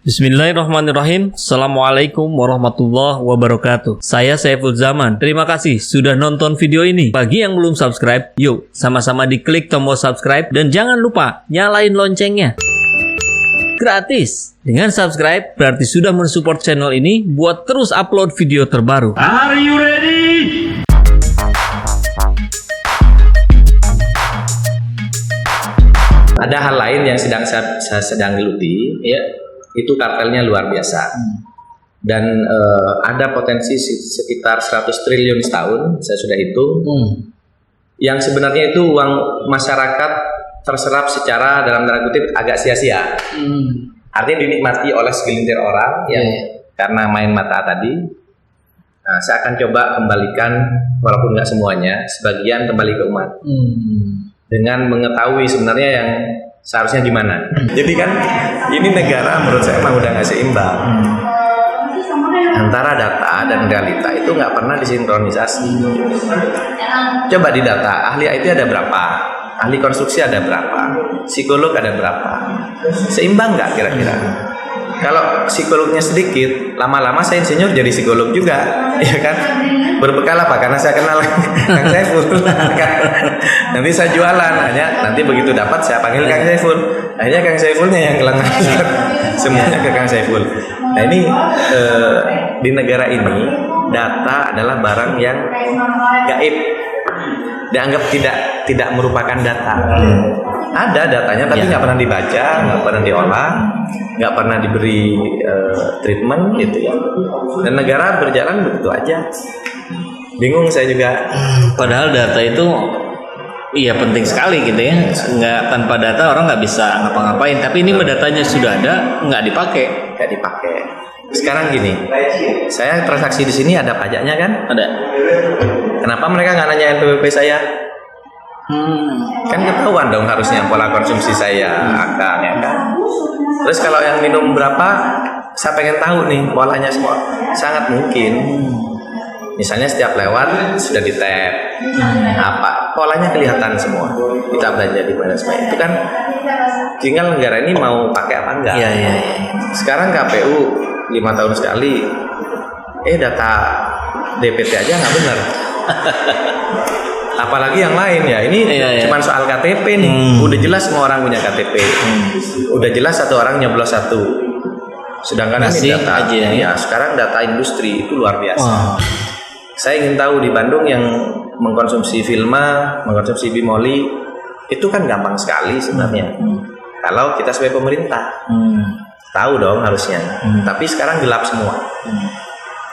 Bismillahirrahmanirrahim. Assalamualaikum warahmatullahi wabarakatuh. Saya Saiful Zaman. Terima kasih sudah nonton video ini. Bagi yang belum subscribe, yuk sama-sama diklik tombol subscribe dan jangan lupa nyalain loncengnya. Gratis. Dengan subscribe berarti sudah mensupport channel ini buat terus upload video terbaru. Are you ready? Ada hal lain yang saya sedang geluti, ya, itu kartelnya luar biasa. Dan ada potensi sekitar 100 triliun setahun, saya sudah hitung. Yang sebenarnya itu uang masyarakat terserap secara dalam tanda kutip agak sia-sia. Artinya dinikmati oleh segelintir orang yang karena main mata tadi. Nah, saya akan coba kembalikan, walaupun nggak semuanya, sebagian kembali ke umat. Dengan mengetahui sebenarnya yang seharusnya di mana. Jadi kan ini negara menurut saya emang udah nggak seimbang. Antara data dan realita itu nggak pernah disinkronisasi. Coba didata, ahli IT ada berapa? Ahli konstruksi ada berapa? Psikolog ada berapa? Seimbang nggak kira-kira? Kalau psikolognya sedikit, lama-lama saya insinyur jadi psikolog juga, ya kan? Berbekal apa? Karena saya kenal Kang Saiful. Nanti saya jualan, hanya nanti begitu dapat saya panggil Kang Saiful. Akhirnya Kang Saifulnya yang kelengar semuanya ke Kang Saiful. Nah ini di negara ini data adalah barang yang gaib, dianggap tidak merupakan data. Ada datanya tapi nggak pernah dibaca, nggak pernah diolah, nggak pernah diberi treatment gitu ya. Dan negara berjalan begitu aja. Bingung saya juga. Padahal data itu iya penting sekali gitu ya. Nggak, tanpa data orang nggak bisa ngapa-ngapain. Tapi ini datanya sudah ada, nggak dipakai. Nggak dipakai. Sekarang gini, saya transaksi di sini ada pajaknya kan? Ada. Kenapa mereka nggak nanya NPWP saya? Kan ketahuan dong harusnya pola konsumsi saya akan ya kan. Terus kalau yang minum berapa, saya pengen tahu nih polanya semua. Sangat mungkin. Misalnya setiap lewat sudah di tap, apa polanya kelihatan semua. Kita belajar di mana semua itu kan. Tinggal negara ini mau pakai apa enggak. Iya. Sekarang KPU 5 tahun sekali, data DPT aja nggak benar. Apalagi yang lain ya, ini cuma soal KTP nih. Udah jelas semua orang punya KTP. Udah jelas satu orang nyoblos satu. Sedangkan ini data aja, ya. Sekarang data industri itu luar biasa. Saya ingin tahu di Bandung yang mengkonsumsi Vilma, mengkonsumsi Bimoli, itu kan gampang sekali sebenarnya. Kalau kita sebagai pemerintah tahu dong harusnya. Tapi sekarang gelap semua.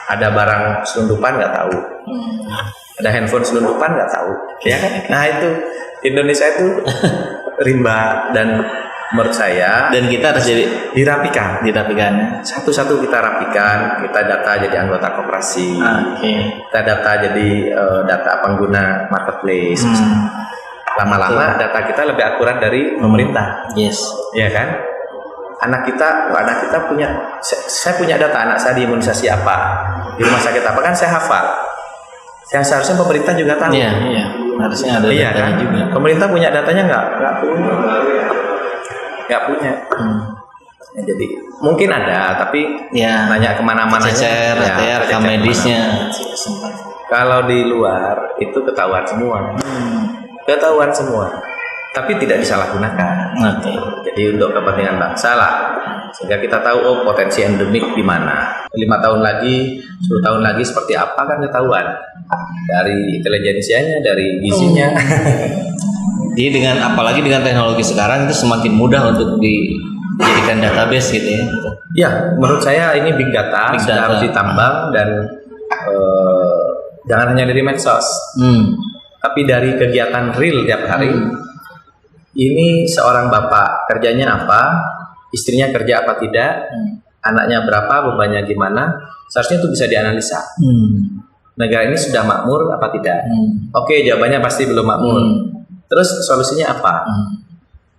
Ada barang selundupan nggak tahu. Ada handphone selundupan nggak tahu, ya kan? Nah itu Indonesia itu rimba dan menurut saya Dan kita harus jadi dirapikan. Satu-satu kita rapikan, kita data jadi anggota koperasi, kita data jadi data pengguna marketplace. Lama-lama data kita lebih akurat dari pemerintah, ya kan? Anak kita punya, saya punya data anak saya di imunisasi apa, di rumah sakit apa kan saya hafal. Yang seharusnya pemerintah juga tahu. Iya. Harusnya ada datanya kan? juga. Pemerintah punya datanya nggak punya. Ya, jadi mungkin ada, tapi nanya kemana-mana. Cecer, rekam medisnya. Kalau di luar itu ketahuan semua. Tapi tidak disalahgunakan. Jadi untuk kepentingan bangsa lah, sehingga kita tahu potensi endemik di mana. 5 tahun lagi, 10 tahun lagi seperti apa kan ketahuan dari intelijensianya, dari gizinya. Jadi apalagi dengan teknologi sekarang itu semakin mudah untuk dijadikan database gitu ya. Ya, menurut saya ini big data. Harus ditambang dan jangan hanya dari medsos, tapi dari kegiatan real tiap hari. Ini seorang bapak kerjanya apa, istrinya kerja apa tidak, anaknya berapa, bebannya gimana, seharusnya itu bisa dianalisa. Negara ini sudah makmur apa tidak? Oke, jawabannya pasti belum makmur. Terus solusinya apa?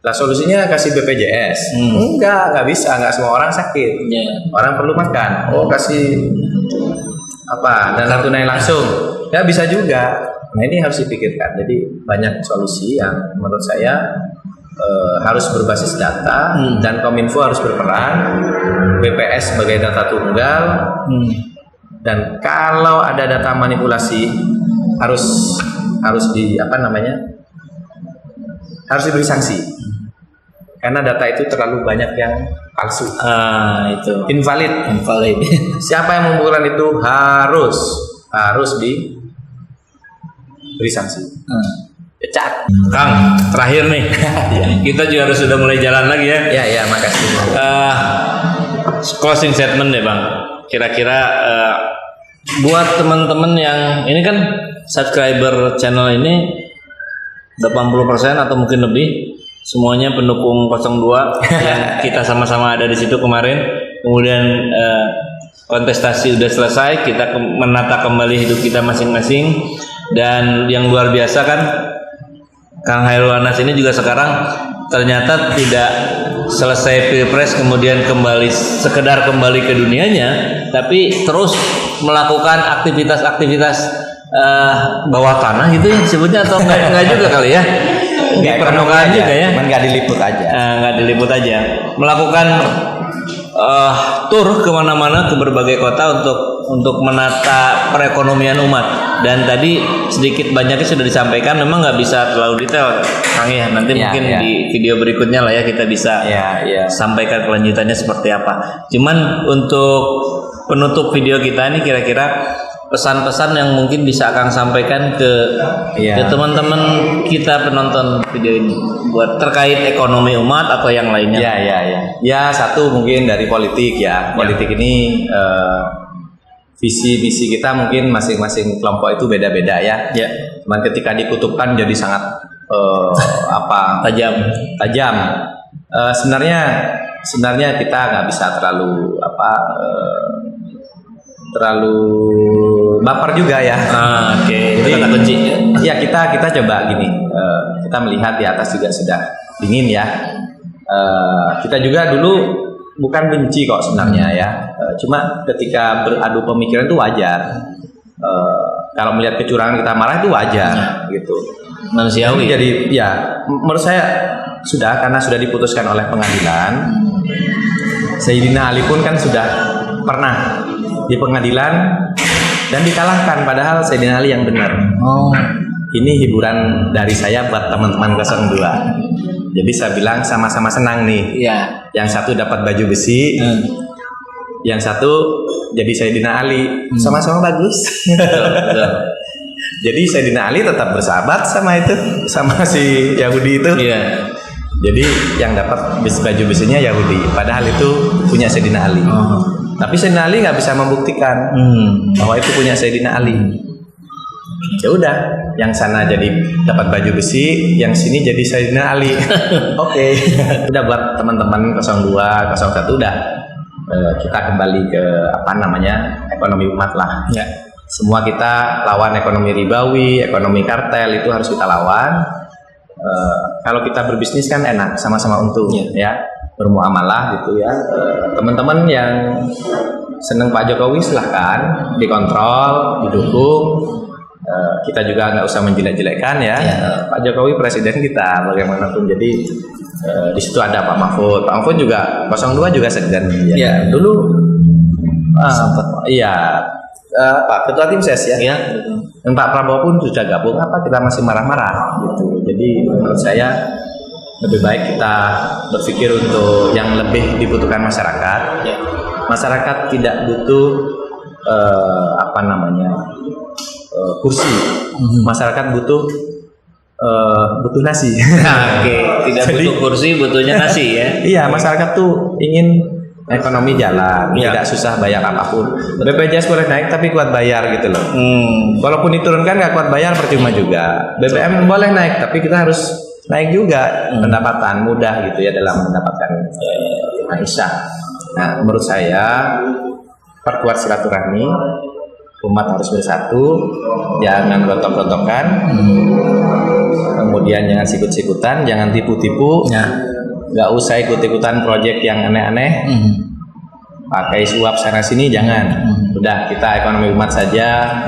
Lah solusinya kasih BPJS? Enggak bisa, enggak semua orang sakit. Orang perlu makan. Kasih apa? Dana tunai langsung. Enggak bisa juga. Nah ini harus dipikirkan. Jadi banyak solusi yang menurut saya harus berbasis data dan Kominfo harus berperan BPS sebagai data tunggal. Dan kalau ada data manipulasi harus diberi sanksi. Karena data itu terlalu banyak yang palsu. Itu Invalid. Siapa yang mengumpulkan itu harus diberi sanksi. Pecat. Kang, terakhir nih. Kita juga harus sudah mulai jalan lagi ya. Ya, makasih. Closing statement deh Bang. Kira-kira buat teman-teman yang ini kan subscriber channel ini 80% atau mungkin lebih semuanya pendukung 02 yang kita sama-sama ada di situ kemarin. Kemudian kontestasi udah selesai, kita menata kembali hidup kita masing-masing. Dan yang luar biasa kan Kang Khairul Anas ini juga sekarang ternyata tidak selesai Pilpres kemudian sekedar kembali ke dunianya, tapi terus melakukan aktivitas-aktivitas bawah tanah gitu ya disebutnya, atau enggak juga kali ya, di permukaan juga ya, cuman nggak diliput aja, melakukan tur kemana-mana ke berbagai kota untuk menata perekonomian umat. Dan tadi sedikit banyaknya sudah disampaikan, memang nggak bisa terlalu detail Kang ya, nanti mungkin di video berikutnya lah ya kita bisa sampaikan kelanjutannya seperti apa. Cuman untuk penutup video kita ini kira-kira pesan-pesan yang mungkin bisa Kang sampaikan ke teman-teman kita penonton video ini buat terkait ekonomi umat atau yang lainnya. Ya, satu mungkin dari politik ya. Politik ini visi misi kita mungkin masing-masing kelompok itu beda-beda ya. Cuman ketika dikutupkan jadi sangat tajam. Sebenarnya kita nggak bisa terlalu baper juga ya. Itu kata kunci. Ya kita coba gini, kita melihat di atas juga sudah dingin ya. Kita juga dulu bukan benci kok sebenarnya ya. Cuma ketika beradu pemikiran itu wajar. Kalau melihat kecurangan kita marah itu wajar gitu. Manusiawi. Jadi ya menurut saya karena sudah diputuskan oleh pengadilan. Sayyidina Ali pun kan sudah pernah di pengadilan dan dikalahkan, padahal Sayyidina Ali yang benar. Ini hiburan dari saya buat teman-teman 02. Jadi saya bilang sama-sama senang nih. Yang satu dapat baju besi, yang satu jadi Sayyidina Ali, sama-sama bagus. Jadi Sayyidina Ali tetap bersahabat sama si Yahudi itu. Jadi yang dapat baju besinya Yahudi, padahal itu punya Sayyidina Ali. Tapi Sayyidina Ali nggak bisa membuktikan bahwa itu punya Sayyidina Ali. Ya udah, yang sana jadi dapat baju besi, yang sini jadi Sayyidina Ali. Oke. Udah buat teman-teman 02, 01 udah kita kembali ke ekonomi umat lah. Semua kita lawan ekonomi ribawi, ekonomi kartel, itu harus kita lawan. Kalau kita berbisnis kan enak, sama-sama untung ya, bermuamalah gitu ya. Teman-teman yang seneng Pak Jokowi silahkan dikontrol, didukung. Kita juga nggak usah menjelek-jelekan ya. Pak Jokowi presiden kita bagaimanapun. Jadi di situ ada Pak Mahfud. Pak Mahfud juga 02 juga segan. Dulu Pak Ketua Tim Ses ya. Dan Pak Prabowo pun sudah gabung, apa kita masih marah-marah gitu. Jadi menurut saya lebih baik kita berpikir untuk yang lebih dibutuhkan masyarakat. Masyarakat tidak butuh kursi. Masyarakat butuh nasi. Tidak butuh kursi, butuhnya nasi ya. Iya, masyarakat tuh ingin ekonomi jalan, tidak susah bayar apapun. BPJS boleh naik tapi kuat bayar gitu loh. Walaupun diturunkan nggak kuat bayar percuma juga. BBM boleh naik tapi kita harus naik juga pendapatan, mudah gitu ya dalam mendapatkan maisha. Nah, menurut saya perkuat silaturahmi, umat harus bersatu, jangan gontok-gontokan, kemudian jangan sikut-sikutan, jangan tipu-tipu. Nggak usah ikut-ikutan proyek yang aneh-aneh, pakai suap sana sini jangan. Udah, kita ekonomi umat saja,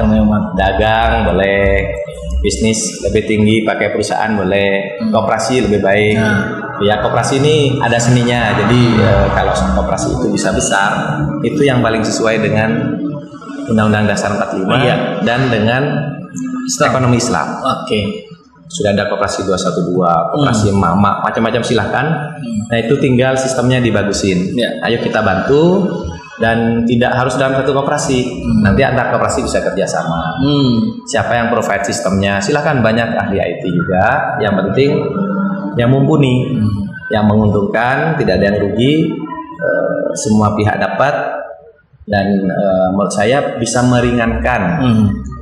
dagang boleh, bisnis lebih tinggi pakai perusahaan boleh, koperasi lebih baik, Ya, koperasi ini ada seninya. Jadi kalau koperasi itu bisa besar, itu yang paling sesuai dengan Undang-Undang Dasar 45 Iya. dan dengan ekonomi Islam. Oke. Sudah ada koperasi 212, koperasi emak-emak, macam-macam silahkan. Nah, itu tinggal sistemnya dibagusin. Ya. Ayo kita bantu, dan tidak harus dalam satu koperasi. Nanti antar koperasi bisa kerjasama. Siapa yang provide sistemnya, silahkan, banyak ahli IT juga. Yang penting yang mumpuni, yang menguntungkan, tidak ada yang rugi, semua pihak dapat, dan menurut saya bisa meringankan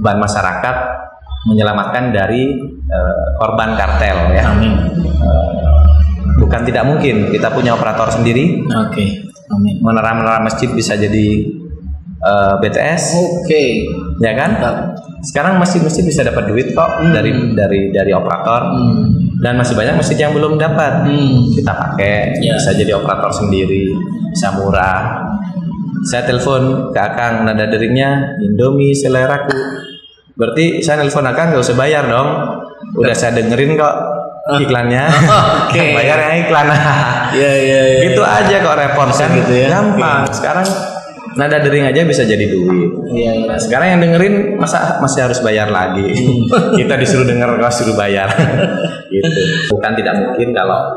beban masyarakat, menyelamatkan dari korban kartel ya. Amin. Bukan tidak mungkin kita punya operator sendiri. Oke. Amin. Menara-menara masjid bisa jadi BTS. Oke. Ya kan? Sekarang masjid-masjid bisa dapat duit kok dari operator. Dan masih banyak masjid yang belum dapat. Kita pakai, bisa jadi operator sendiri, bisa murah. Saya telepon ke Akang, nada deringnya Indomie seleraku. Berarti saya telepon Akang nggak usah bayar dong. Udah saya dengerin kok iklannya. Oke. Bayarnya iklan. Iya. Gitu aja kok, repot kan? Gitu ya. Gampang. Sekarang nada dering aja bisa jadi duit. Iya. Nah, sekarang yang dengerin masa masih harus bayar lagi? Kita disuruh denger, kok suruh bayar. Gitu. Bukan tidak mungkin kalau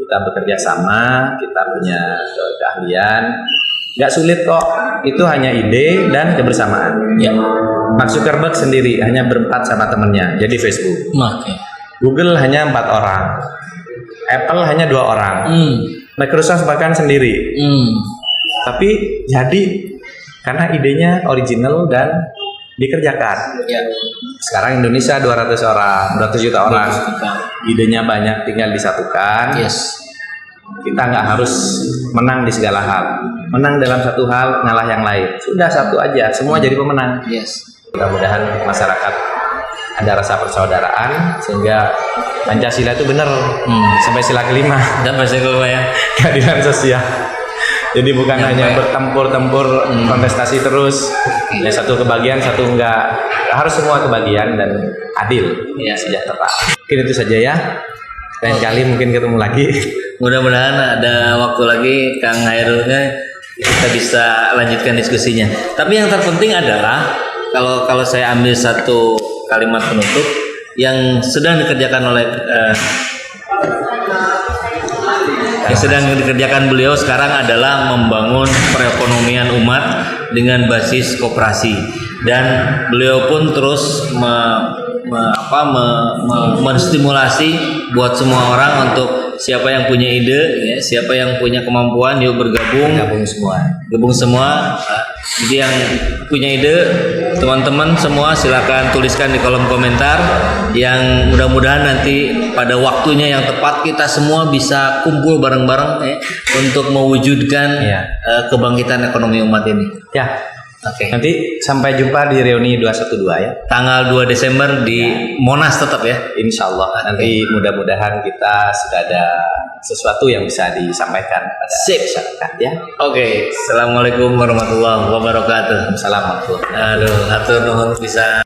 kita bekerja sama, kita punya keahlian. Nggak sulit kok. Itu hanya ide dan kebersamaan. Ya. Mark Zuckerberg sendiri hanya berempat sama temennya, jadi Facebook. Oke. Google hanya 4 orang. Apple hanya 2 orang. Microsoft bahkan sendiri. Tapi jadi karena idenya original dan dikerjakan. Ya. Sekarang Indonesia 200 orang, 200 juta orang. Idenya banyak, tinggal disatukan. Yes. Kita nggak harus menang di segala hal. Menang dalam satu hal, ngalah yang lain. Sudah satu aja, semua jadi pemenang. Yes. Mudah-mudahan masyarakat ada rasa persaudaraan sehingga Pancasila itu benar sampai sila kelima. Dan bahasa kelima ya. Keadilan sosial. Jadi bukan hanya bertempur-tempur kontestasi terus. Yang satu kebagian, satu enggak. Harus semua kebagian dan adil, sejahtera. Mungkin itu saja ya. Lain kali mungkin ketemu lagi. Mudah-mudahan ada waktu lagi Kang Hairulnya kita bisa lanjutkan diskusinya. Tapi yang terpenting adalah kalau saya ambil satu kalimat penutup yang sedang dikerjakan oleh yang sedang dikerjakan beliau sekarang adalah membangun perekonomian umat dengan basis koperasi, dan beliau pun terus menstimulasi buat semua orang untuk siapa yang punya ide, ya, siapa yang punya kemampuan, yuk bergabung. Gabung semua. Jadi yang punya ide, teman-teman semua silakan tuliskan di kolom komentar. Yang mudah-mudahan nanti pada waktunya yang tepat kita semua bisa kumpul bareng-bareng untuk mewujudkan kebangkitan ekonomi umat ini. Ya. Oke. Nanti sampai jumpa di reuni 212 ya. Tanggal 2 Desember di Monas tetap ya. Insya Allah. Nanti mudah-mudahan kita sudah ada sesuatu yang bisa disampaikan pada masyarakat ya. Oke. Assalamualaikum warahmatullahi wabarakatuh. Assalamualaikum. Aduh, atur nuhun bisa.